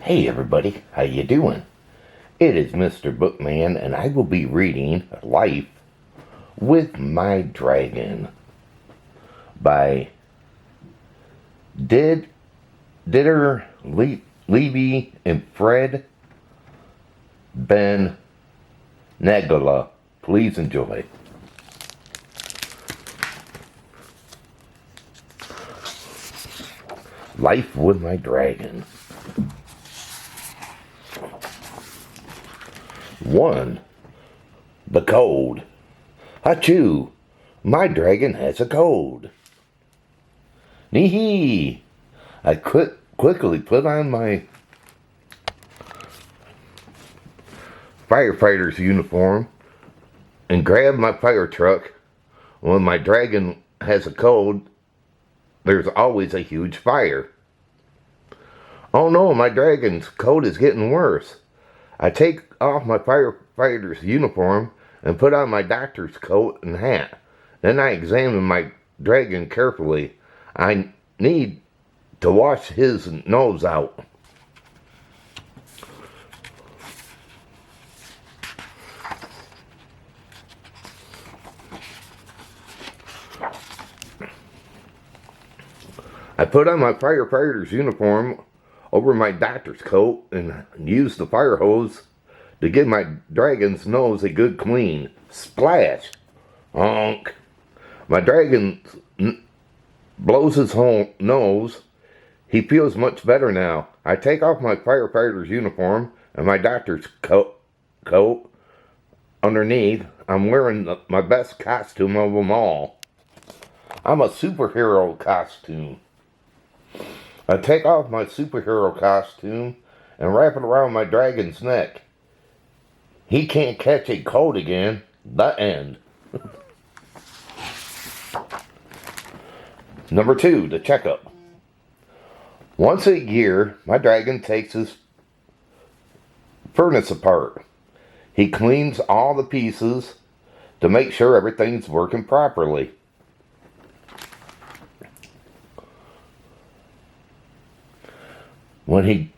Hey everybody, how you doing? It is Mr. Bookman, and I will be reading Life with My Dragon by Didier Levy and Fred Benaglia. Please enjoy. Life with My Dragon. 1. The cold. Achoo! My dragon has a cold. Nee-hee! I quickly put on my firefighter's uniform and grabbed my fire truck. When my dragon has a cold, there's always a huge fire. Oh no, my dragon's cold is getting worse. I take off my firefighter's uniform and put on my doctor's coat and hat. Then I examine my dragon carefully. I need to wash his nose out. I put on my firefighter's uniform over my doctor's coat and use the fire hose to give my dragon's nose a good clean. Splash! Honk! My dragon blows his whole nose. He feels much better now. I take off my firefighter's uniform and my doctor's coat underneath. I'm wearing my best costume of them all. I'm a superhero costume. I take off my superhero costume and wrap it around my dragon's neck. He can't catch a cold again. The end. Number 2, the checkup. Once a year, my dragon takes his furnace apart. He cleans all the pieces to make sure everything's working properly. When he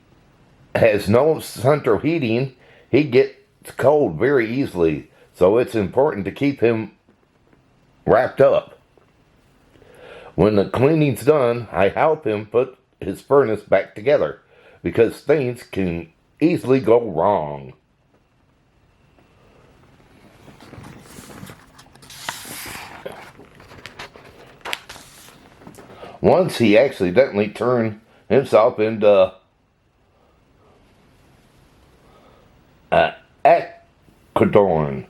has no central heating, he gets cold very easily, so it's important to keep him wrapped up. When the cleaning's done, I help him put his furnace back together, because things can easily go wrong. Once he accidentally turned himself into Ecuador.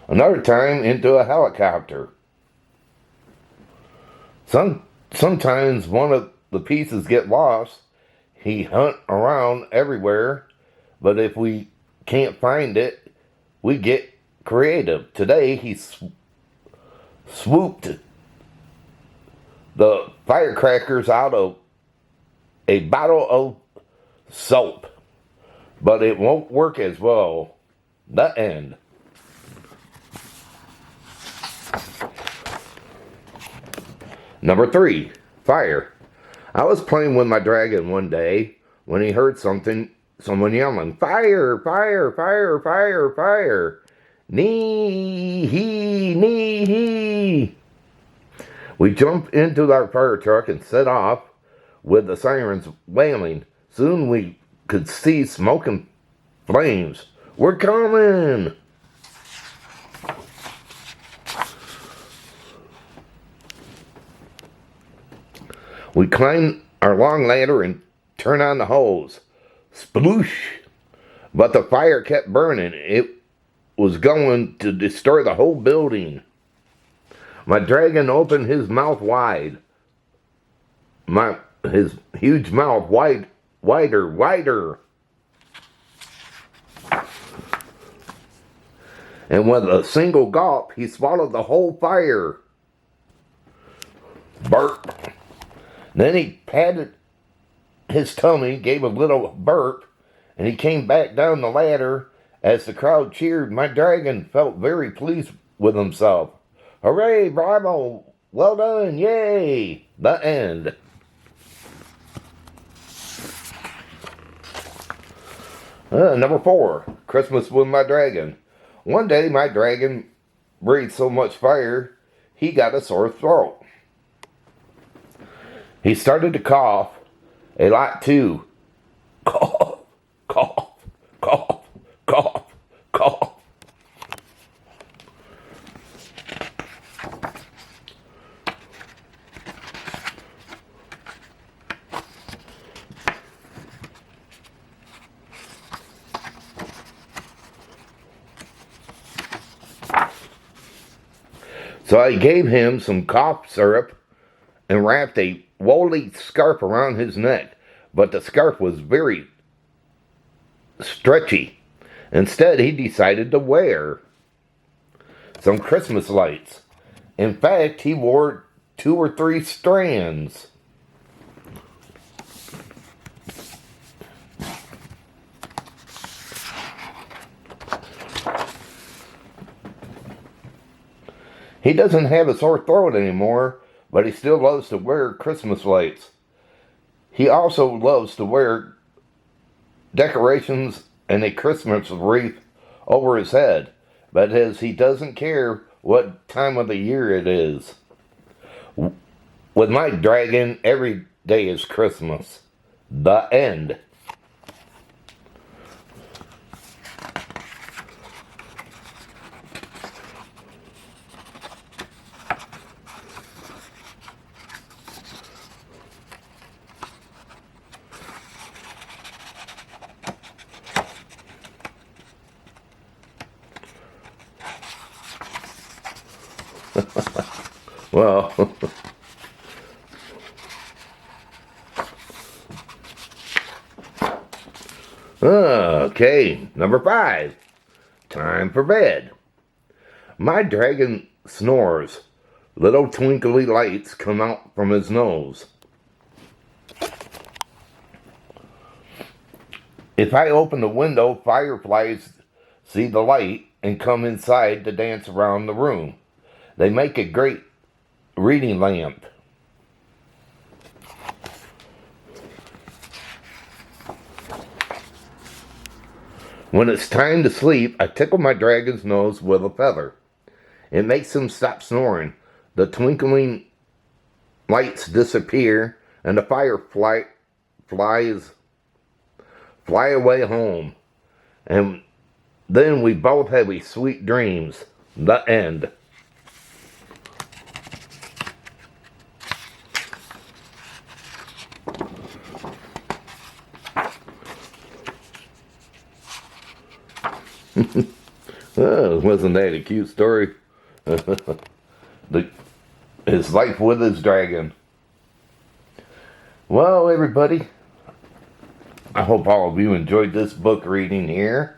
Another time into a helicopter. Sometimes one of the pieces get lost. He hunt around everywhere, but if we can't find it, we get creative. Today he swooped the firecrackers out of a bottle of soap, but it won't work as well. The end. Number 3, fire. I was playing with my dragon one day when he heard someone yelling, "Fire, fire, fire, fire, fire. Nee-hee, nee-hee." We jumped into our fire truck and set off with the sirens wailing. Soon we could see smoke and flames. We're coming! We climbed our long ladder and turned on the hose. Sploosh! But the fire kept burning. It was going to destroy the whole building. My dragon opened his mouth wide. His huge mouth wider. And with a single gulp, he swallowed the whole fire. Burp. Then he patted his tummy, gave a little burp, and he came back down the ladder. As the crowd cheered, my dragon felt very pleased with himself. Hooray, bravo, well done, yay! The end. Number 4, Christmas with my dragon. One day my dragon breathed so much fire, he got a sore throat. He started to cough a lot too. Cough, cough, cough, cough, cough. So I gave him some cough syrup and wrapped a woolly scarf around his neck, but the scarf was very stretchy. Instead, he decided to wear some Christmas lights. In fact, he wore 2 or 3 strands. He doesn't have a sore throat anymore, but he still loves to wear Christmas lights. He also loves to wear decorations and a Christmas wreath over his head, but he doesn't care what time of the year it is. With my dragon, every day is Christmas. The end. Well, okay, number 5. Time for bed. My dragon snores. Little twinkly lights come out from his nose. If I open the window, fireflies see the light and come inside to dance around the room. They make a great reading lamp. When it's time to sleep, I tickle my dragon's nose with a feather. It makes him stop snoring. The twinkling lights disappear, and the fireflies fly away home. And then we both have a sweet dreams. The end. Oh, wasn't that a cute story? His life with his dragon. Well, everybody, I hope all of you enjoyed this book reading here.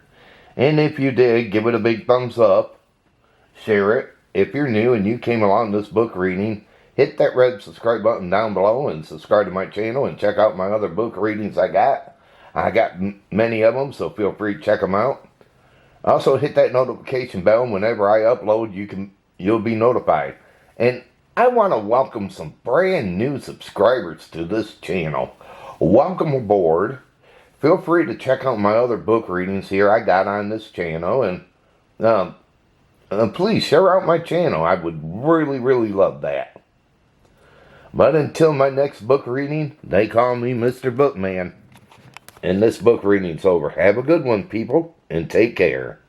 And if you did, give it a big thumbs up. Share it. If you're new and you came along this book reading, hit that red subscribe button down below and subscribe to my channel and check out my other book readings I got. I got many of them, so feel free to check them out. Also, hit that notification bell. Whenever I upload, you'll be notified. And I want to welcome some brand new subscribers to this channel. Welcome aboard. Feel free to check out my other book readings here I got on this channel. And please share out my channel. I would really, really love that. But until my next book reading, they call me Mr.Bookman. And this book reading's over. Have a good one, people, and take care.